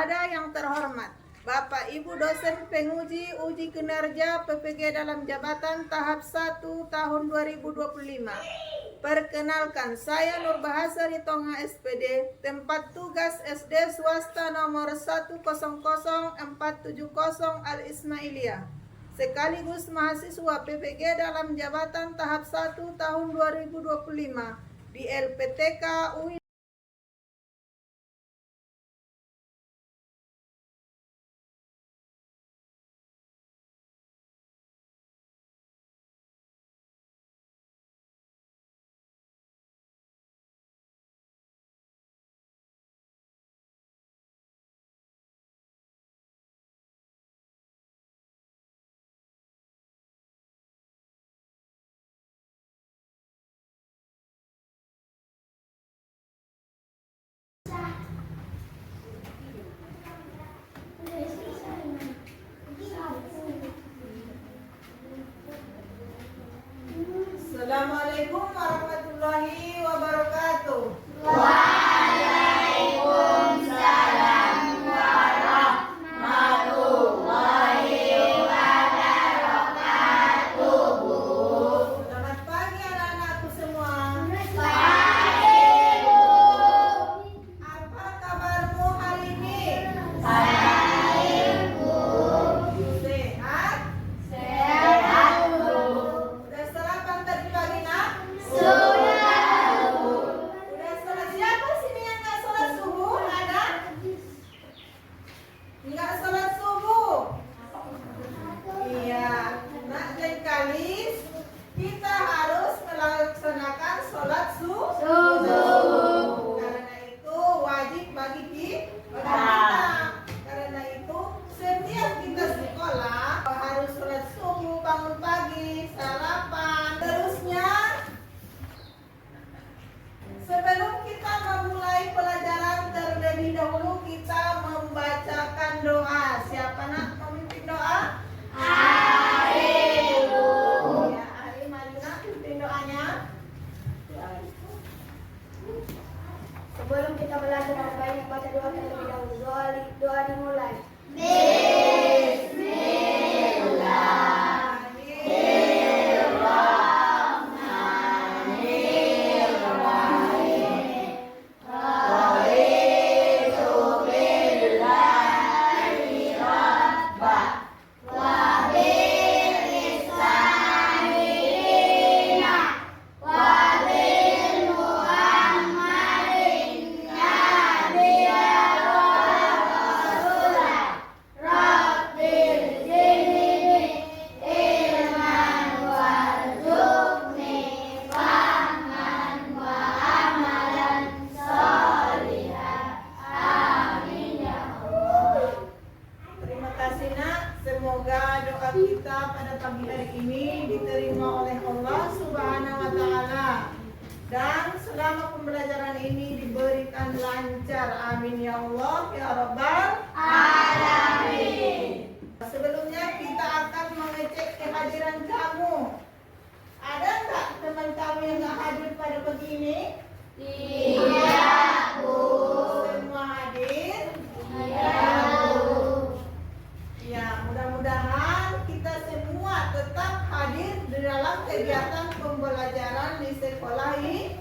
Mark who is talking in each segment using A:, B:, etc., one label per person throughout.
A: Kepada yang terhormat Bapak Ibu dosen penguji uji kinerja PPG dalam jabatan tahap 1 tahun 2025. Perkenalkan, saya Nur Bahasa Ritonga SPD, tempat tugas SD swasta nomor 1000470 Al Ismailiyah, sekaligus mahasiswa PPG dalam jabatan tahap 1 tahun 2025 di LPTK UI. Assalamualaikum warahmatullahi wabarakatuh.
B: Waalaikumsalam warahmatullahi wabarakatuh.
A: Selamat pagi anak-anakku semua.
B: Pagi, Bu.
A: Apa kabarmu hari ini?
B: Baik, Bu.
A: Sehat?
B: Sehat, Bu.
A: Udah sarapan tadi pagi nak?
B: Sudah, Bu.
A: Udah sholat? Siapa sini yang nggak sholat subuh? Ada? Nggak sholat subuh? Iya. Nak dan Kalis, kita harus melaksanakan sholat
B: Subuh.
A: Karena itu wajib bagi kita. Karena itu setiap kita sekolah harus sholat subuh, bangun pagi, sarapan. Terusnya, sebelum kita memulai pelajaran terlebih dahulu kita membacakan doa. Siapa nak memimpin doa?
B: Ari, Bu.
A: Ya, Ari, mari nak pimpin doanya.
C: Sebelum kita belajar dengan baik, baca doa terlebih dahulu. Doa dimulai.
A: Terima kasih nak. Semoga doa kita pada pagi hari ini diterima oleh Allah Subhanahu wa taala. Dan selama pembelajaran ini diberikan lancar. Amin ya Allah ya Rabbal
B: Alamin.
A: Sebelumnya kita akan mengecek kehadiran kamu. Ada nggak teman kamu yang nggak hadir pada pagi ini?
B: Iya, Bu.
A: Semua hadir?
B: Iya, Bu.
A: Ya, mudah-mudahan kita semua tetap hadir di dalam kegiatan pembelajaran di sekolah ini.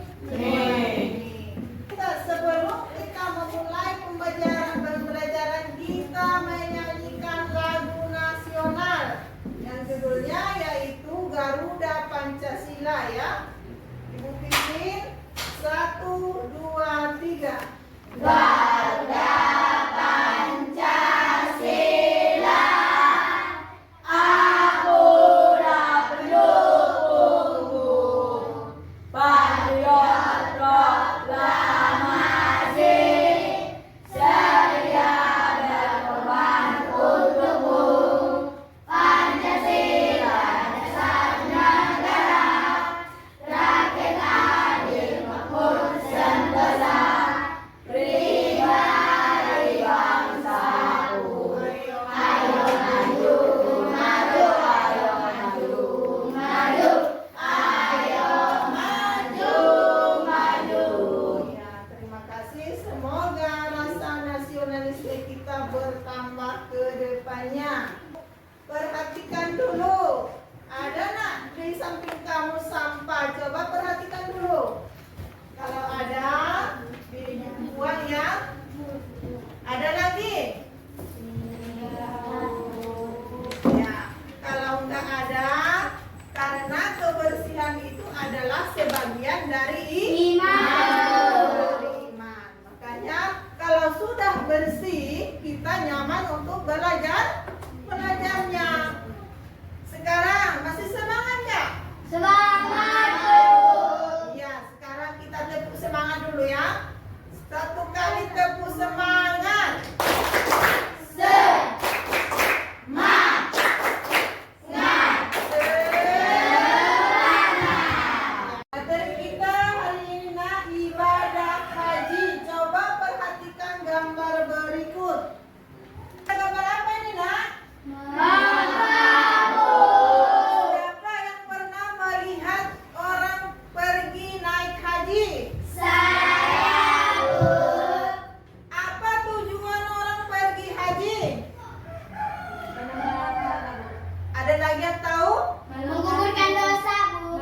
A: Sebelum kita memulai pembelajaran kita menyanyikan lagu nasional yang judulnya yaitu Garuda Pancasila ya. Ibu pimpin 1, 2, 3.
B: Garuda Pancasila, Aura pendukungmu, patriot proklamasi, sedia berkorban untukmu. Pancasila dasar negara, rakyat adil makmur sentosa, beri
A: dari
B: Iman.
A: dari iman. Makanya kalau sudah bersih, kita nyaman untuk belajarnya. Sekarang masih semangat nggak?
B: Semangat.
A: Iya, sekarang kita tepuk semangat dulu ya. Satu kali tepuk semangat. Materi kita hari ini nak ibadah haji. Coba perhatikan gambar berikut. Gambar apa ini nak? Siapa yang pernah melihat orang pergi naik haji? Apa tujuan orang pergi haji? Ada lagi yang tahu?
B: Mengumpulkan dosa, Bu.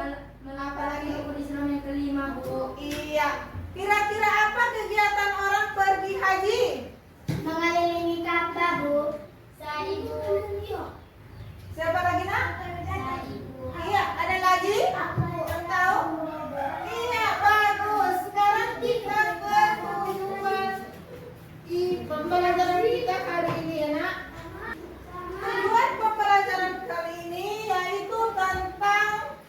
A: Apa lagi?
B: Rukun Islam yang kelima, Bu.
A: Iya. Kira-kira apa kegiatan orang pergi haji?
B: Mengelilingi Ka'bah, Bu. Sa'i, Bu.
A: Siapa lagi nak?
B: Sa'i, Bu.
A: Iya. Ada lagi? Yang tahu? Iya, bagus. Sekarang kita ke tujuan pembelajaran kita kali ini ya nak. Tujuan pembelajaran kali ini yaitu tentang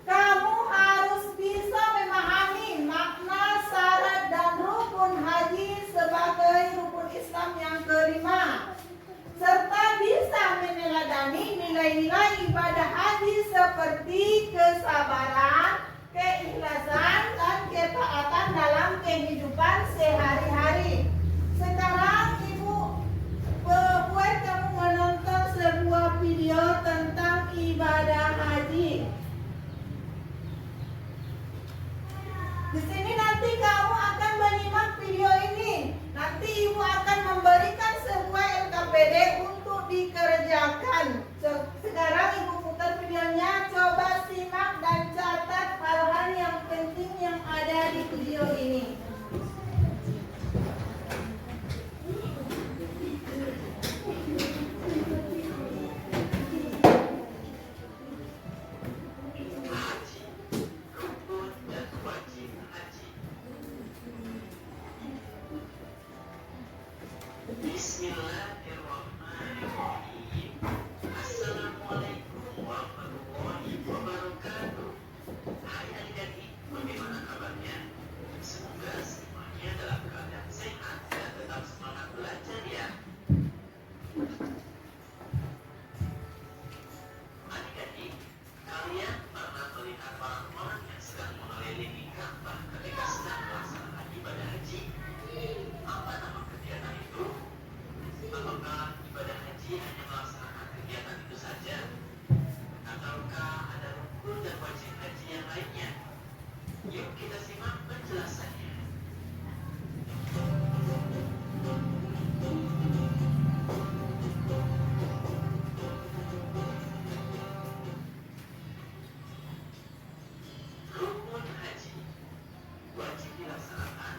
A: kamu harus bisa memahami makna, syarat, dan rukun haji sebagai rukun Islam yang kelima, serta bisa meneladani nilai-nilai ibadah haji seperti kesabaran, keikhlasan, dan ketaatan dalam kehidupan sehari-hari. Sekarang Ibu buat kamu menonton sebuah video tentang ibadah haji. Di sini nanti kamu akan menyimak video ini. Nanti Ibu akan memberikan sebuah LKPD untuk dikerjakan. Sekarang Ibu putar videonya, coba simak dan catat hal-hal yang penting yang ada di video ini.
D: Bismillahirrahmanirrahim. Assalamualaikum warahmatullahi wabarakatuh. Hai adik-adik, bagaimana kabarnya? Semoga semuanya dalam keadaan sehat dan tetap semangat belajar ya. Adik-adik, kalian pernah melihat orang-orang yang sedang mengelilingi Ka'bah ketika sedang melaksanakan ibadah haji? Apa nama kegiatan itu? Apakah ibadah haji hanya melaksanakan kegiatan itu saja? Ataukah ada rukun dan wajib haji yang lainnya? Yuk kita simak penjelasannya. Rukun haji wajib dilaksanakan.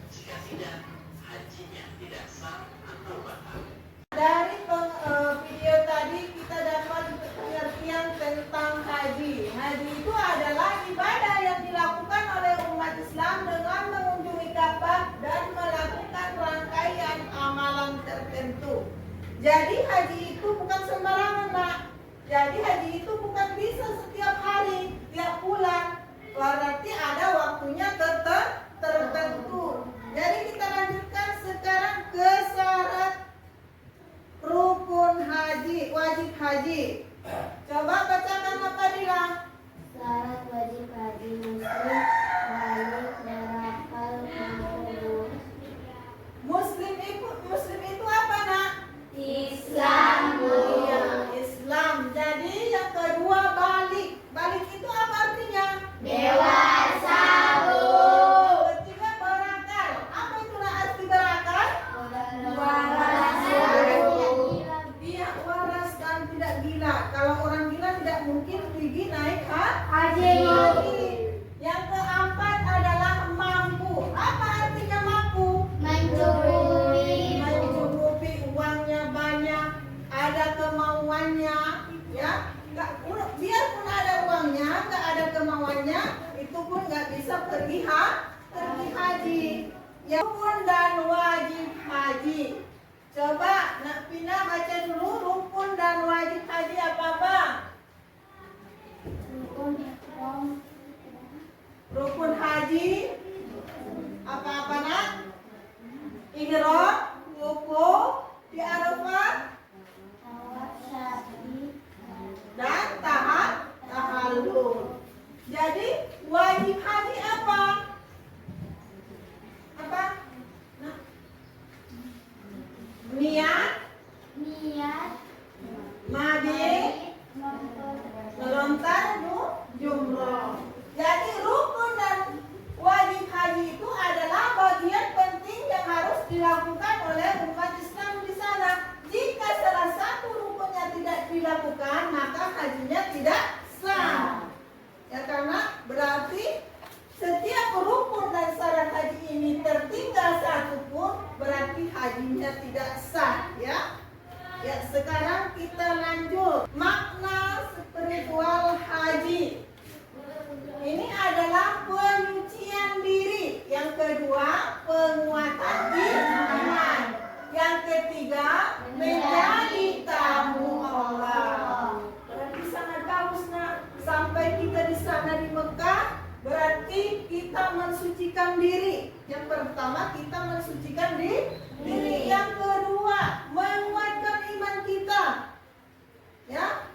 D: Jika tidak, hajinya tidak sah atau batal.
A: Dari video tadi kita dapat pengertian tentang haji. Haji itu adalah ibadah yang dilakukan oleh umat Islam dengan mengunjungi Ka'bah dan melakukan rangkaian amalan tertentu. Jadi haji itu bukan sembarangan, Nak. Jadi haji itu bukan bisa setiap hari, tiap bulan. Berarti ada waktunya tertentu. Jadi kita lanjutkan sekarang ke syarat rukun haji, wajib haji. Coba bacakan apa Dila?
B: Syarat wajib haji muslim balik berakal makhluk.
A: Muslim itu apa nak?
B: Islam, Bu.
A: Iya, Islam. Jadi yang kedua balik. Balik itu apa artinya?
B: Dewasa, Bu.
A: Ketiga berakal. Apa itu arti berakal?
B: Waras, Bu.
A: Dia waras dan tidak gila. Kalau orang gila tidak hajinya tidak sah. Ya, karena berarti setiap rukun dan syarat haji ini tertinggal satu pun berarti hajinya tidak sah, ya. Ya, sekarang kita lanjut makna spiritual haji. Ini adalah penyucian diri. Yang kedua, penguatan iman. Yang ketiga, menjadi tamu Allah. Berarti sangat bagus, nah. Sampai kita di sana di Mekah, berarti kita mensucikan diri. Yang pertama, kita mensucikan diri. Yang kedua, menguatkan iman kita. Ya.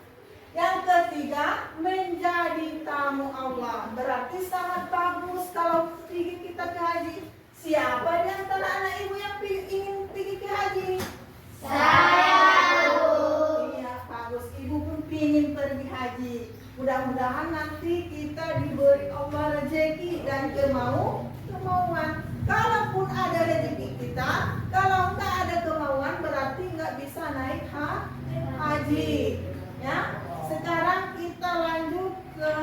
A: Yang ketiga, menjadi tamu Allah. Berarti sangat bagus kalau pergi kita ke haji. Siapa di antara anak ibu yang ingin pergi ke haji?
B: Saya, Bu.
A: Iya, bagus. Ibu pun ingin pergi haji. Mudah-mudahan nanti kita diberi Allah rezeki dan kemauan. Kalaupun ada rezeki kita, kalau nggak ada kemauan berarti nggak bisa naik haji. Ya. Sekarang kita lanjut ke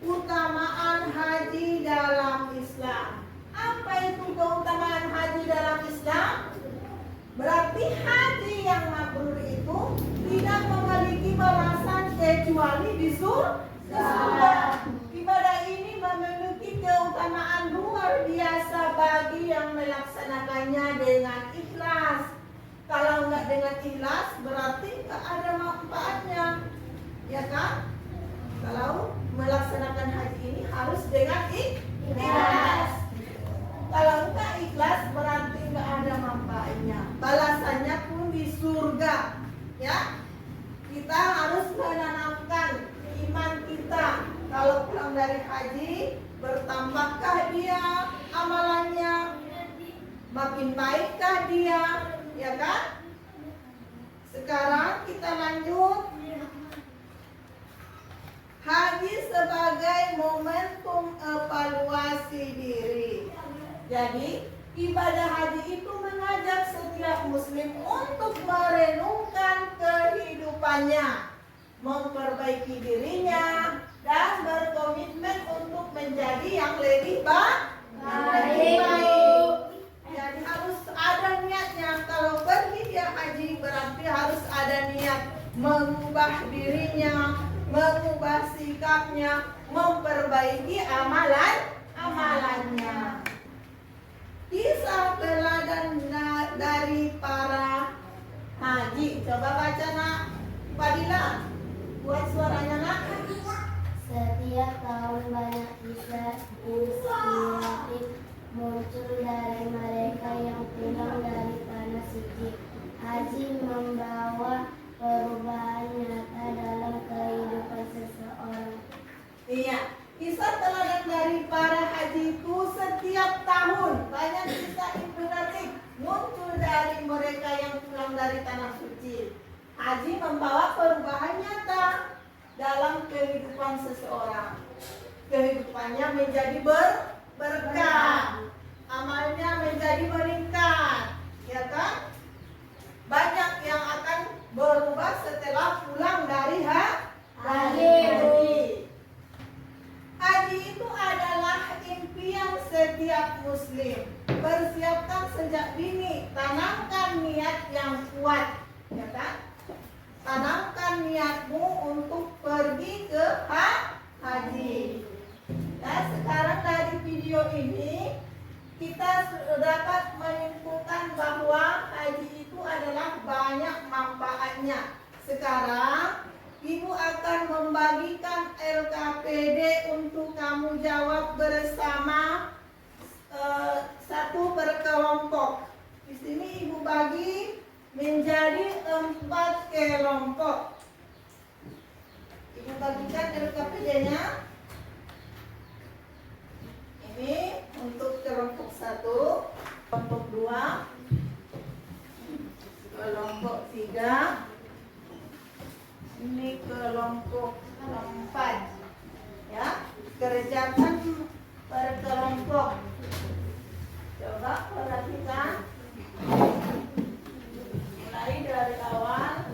A: utamaan haji dalam Islam. Apa itu keutamaan haji dalam Islam? Berarti haji yang mabrur itu tidak memiliki balasan kecuali di surga. Ibadah ini memiliki keutamaan luar biasa bagi yang melaksanakannya dengan ikhlas. Kalau nggak dengan ikhlas berarti nggak ada manfaatnya, ya kan? Kalau melaksanakan haji ini harus dengan ikhlas. Kalau nggak ikhlas berarti nggak ada manfaatnya. Balasannya pun di surga, ya. Kita harus menanamkan iman kita. Kalau pulang dari haji, bertambahkah dia amalannya? Makin baikkah dia? Ya kan? Sekarang kita lanjut. Haji sebagai momentum evaluasi diri. Jadi ibadah haji itu mengajak setiap muslim untuk merenungkan kehidupannya, memperbaiki dirinya, dan berkomitmen untuk menjadi yang lebih baik. Jadi harus ada niatnya. Kalau pergi dia haji berarti harus ada niat mengubah dirinya, mengubah sikapnya, memperbaiki amalannya. Kisah teladan dari para haji. Coba baca, Nak. Fadila, buat suaranya, Nak.
B: Setiap tahun banyak kisah inspiratif muncul dari mereka yang pulang dari tanah suci. Haji membawa perubahan nyata dalam kehidupan seseorang.
A: Iya, kisah teladan dari para haji itu setiap tahun banyak kisah inspiratif muncul dari mereka yang pulang dari tanah suci. Haji membawa perubahan nyata dalam kehidupan seseorang. Kehidupannya menjadi berkah, amalnya menjadi meningkat, ya kan? Banyak yang akan berubah setelah pulang dari haji. Haji itu adalah impian setiap muslim. Persiapkan sejak dini, tanamkan niat yang kuat, ya kan? Tanamkan niatmu untuk pergi ke haji. Nah, sekarang dari video ini kita dapat menyimpulkan bahwa haji itu adalah banyak manfaatnya. Sekarang Ibu akan membagikan LKPD untuk kamu jawab bersama satu per kelompok. Di sini Ibu bagi menjadi 4 kelompok. Ibu bagikan LKPD-nya. Ini untuk kelompok 1, kelompok 2, kelompok 3, ini kelompok 4. Ya, kerjakan per kelompok. Coba perhatikan. Mulai dari awal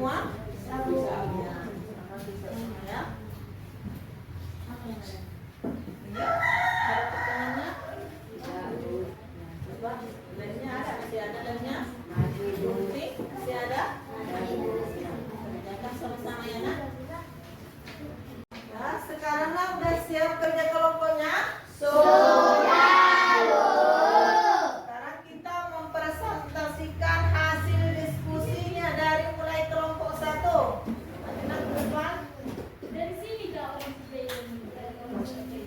A: semua?
B: Tahu.
A: Ya, bisa semua ya. Ya, ada pertanyaannya? Coba, lemnya ada, masih ada lemnya? Bukti, masih ada? Kerjakan sama-sama ya nak. Nah, sekarang lah udah siap kerja kelompoknya? Sekarang kita mempresentasikan hasil diskusinya dari mulai kelompok 1. Maju ke depan.
E: Dari sini kak orang dari sini.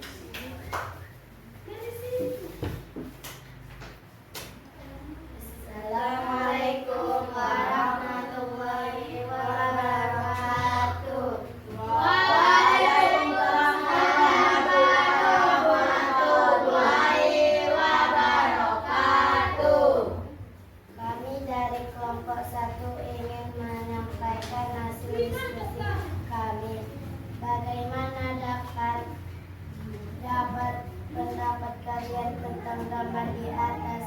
B: Assalamualaikum warahmatullahi wabarakatuh. Waalaikumsalam warahmatullahi wabarakatuh. Kami dari kelompok 1 ingin menyampaikan hasil diskusi kami. Bagaimana dapat pendapat kalian tentang gambar di atas?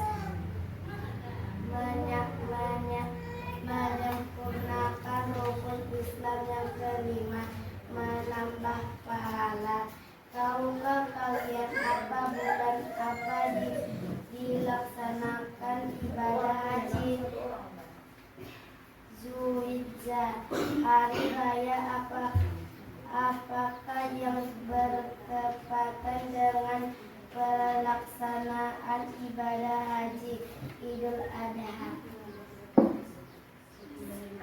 B: Menyempurnakan rukun Islam yang kelima, menambah pahala. Tahukah kalian apa bulan apa dilaksanakan ibadah haji? Zulhijjah. Hari raya apakah yang bertepatan dengan pelaksanaan ibadah haji Idul Adha?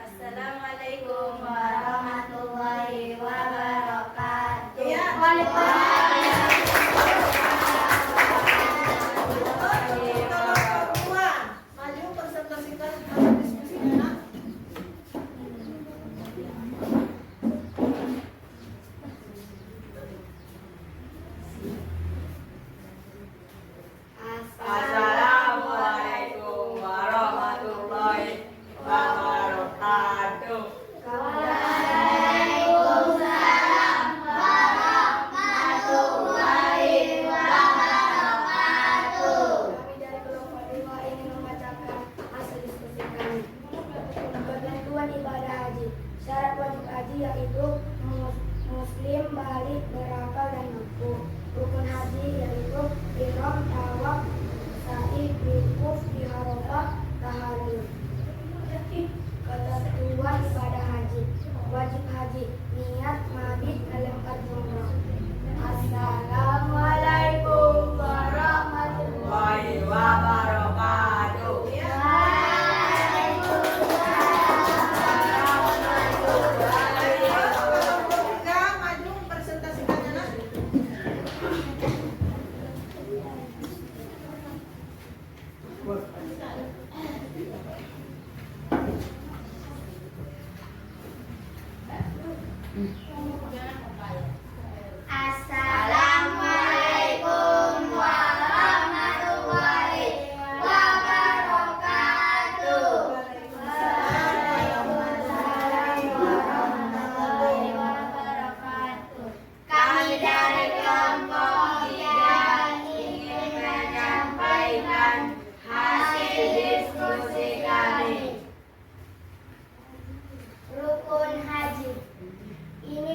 B: Assalamualaikum warahmatullahi wabarakatuh.
A: Ya, maju presentasikan hasil diskusinya nak.
F: Assalamualaikum warahmatullahi wabarakatuh.
B: Waalaikumsalam warahmatullahi wabarakatuh.
C: Kami dari kelompok 2 ingin membacakan hasil diskusi kami. Ketentuan ibadah haji. Syarat wajib haji yaitu muslim, balik, berakal dan mampu. Rukun haji yaitu ihram, tawaf, sa'i, wukuf di Arafah, tahallul. Ketentuan ibadah haji. Wajib haji, niat, mabit, melempar jumrah. Assalamualaikum warahmatullahi
F: Wabarakatuh.
A: Maju presentasikannya nak.
B: Assalamualaikum warahmatullahi wabarakatuh. Waalaikumsalam warahmatullahi wabarakatuh. Kami dari kelompok 3 ingin menyampaikan hasil diskusi kami. Rukun haji. Ini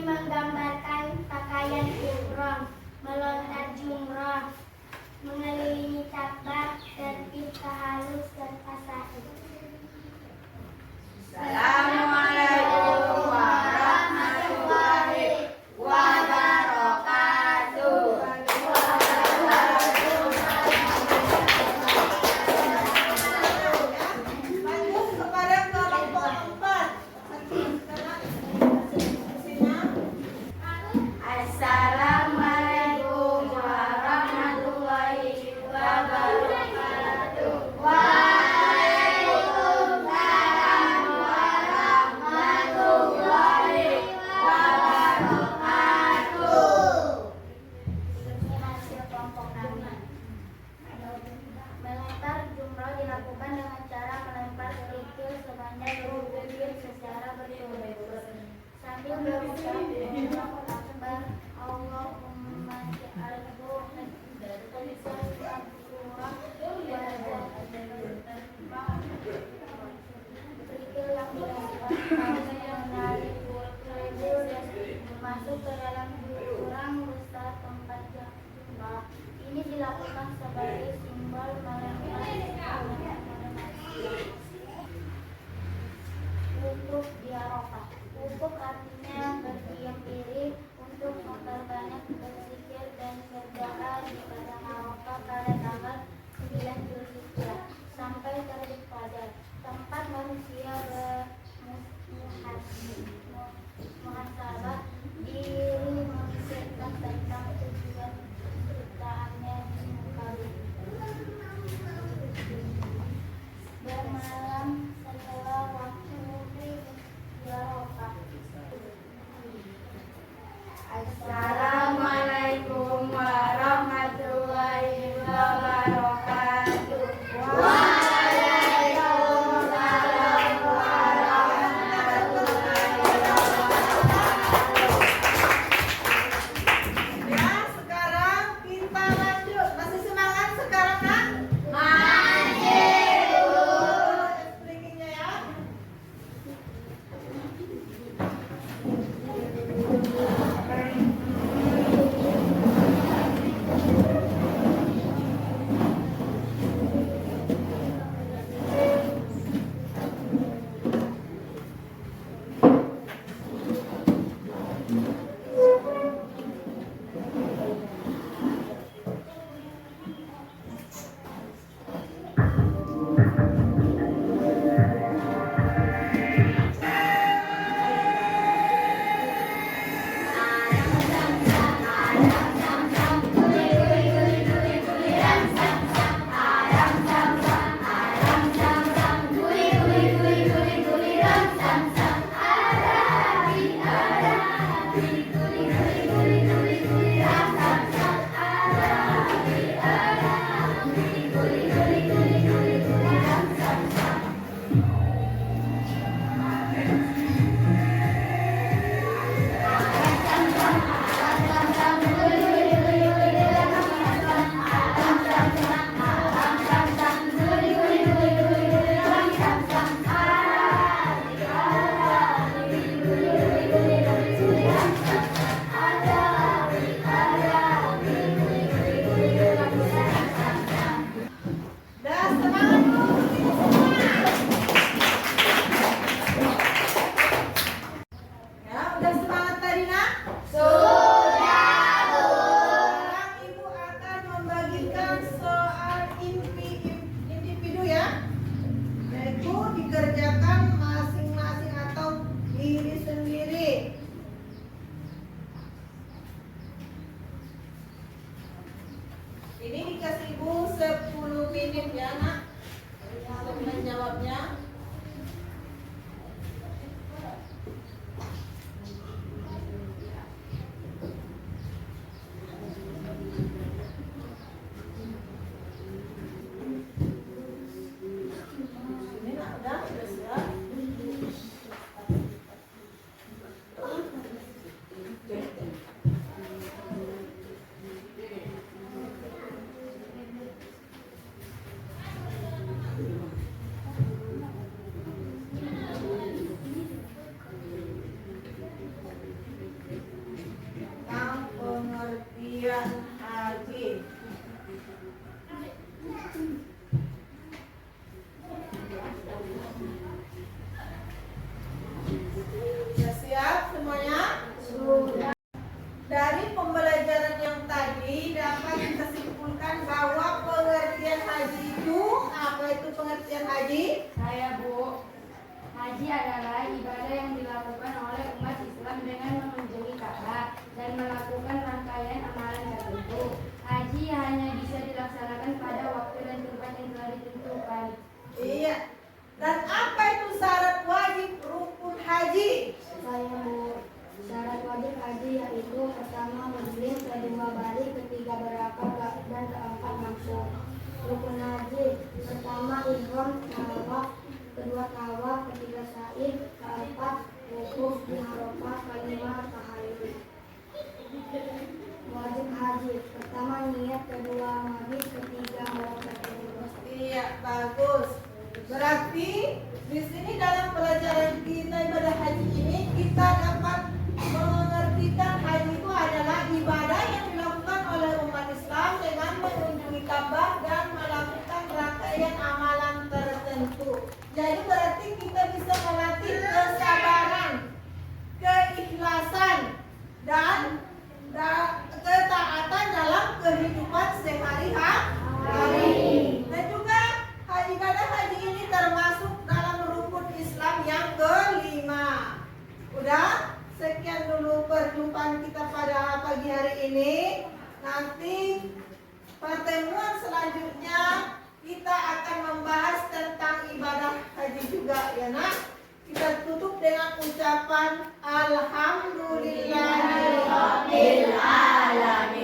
B: wukuf di Arafah. Wukuf artinya berdiam diri untuk memperbanyak berzikir dan berdoa di padang Arafah pada tanggal 9 Zulhijjah sampai terbit fajar. Tempat manusia bermuhasabah diri, memikirkan tentang tujuan penciptaannya di muka bumi. Bermalam setelah waktu wukuf di Arafah.
F: Assalamualaikum warahmatullahi wabarakatuh.
A: Ya, sekarang kita lanjut. Masih semangat sekarang, Nak? Explaining-nya ya. Dah semangat dulu kita semua. Ya, udah semangat tadi, Nak? Sekarang Ibu akan membagikan soal individu ya, yaitu dikerjakan masing-masing atau diri sendiri. Ini dikasih Ibu 10 menit ya, Nak, untuk menjawabnya. Ini Nak, udah siap. Tentang pengertian haji. Sudah siap semuanya? Sudah. Dari pembelajaran yang tadi dapat kita simpulkan bahwa pengertian haji itu apa itu pengertian haji?
C: Saya Bu, haji adalah ibadah yang dilakukan oleh umat Islam dengan mengunjungi Ka'bah dan melakukan rangkaian amalan tertentu. Haji hanya bisa dilaksanakan pada waktu dan tempat yang telah ditentukan.
A: Iya. Dan apa itu syarat wajib rukun haji?
C: Saya Bu, syarat wajib haji yaitu pertama muslim, kedua balik, ketiga berakal, dan keempat maksud. Rukun haji pertama ihram, tawaf, kedua tawaf, ketiga sa'i, keempat wukuf di Arafah, kelima tahallul. Wajib haji pertama niat, kedua mabit, ketiga melakukan umrah.
A: Iya, bagus. Berarti di sini dalam pelajaran kita ibadah haji ini kita dapat mengertikan haji itu adalah ibadah yang dilakukan oleh umat Islam dengan mengunjungi Ka'bah dan melakukan rangkaian amalan tertentu. Jadi berarti kita bisa melatih kesadaran pagi hari ini. Nanti pertemuan selanjutnya kita akan membahas tentang ibadah haji juga ya nak. Kita tutup dengan ucapan Alhamdulillahirabbil alamin.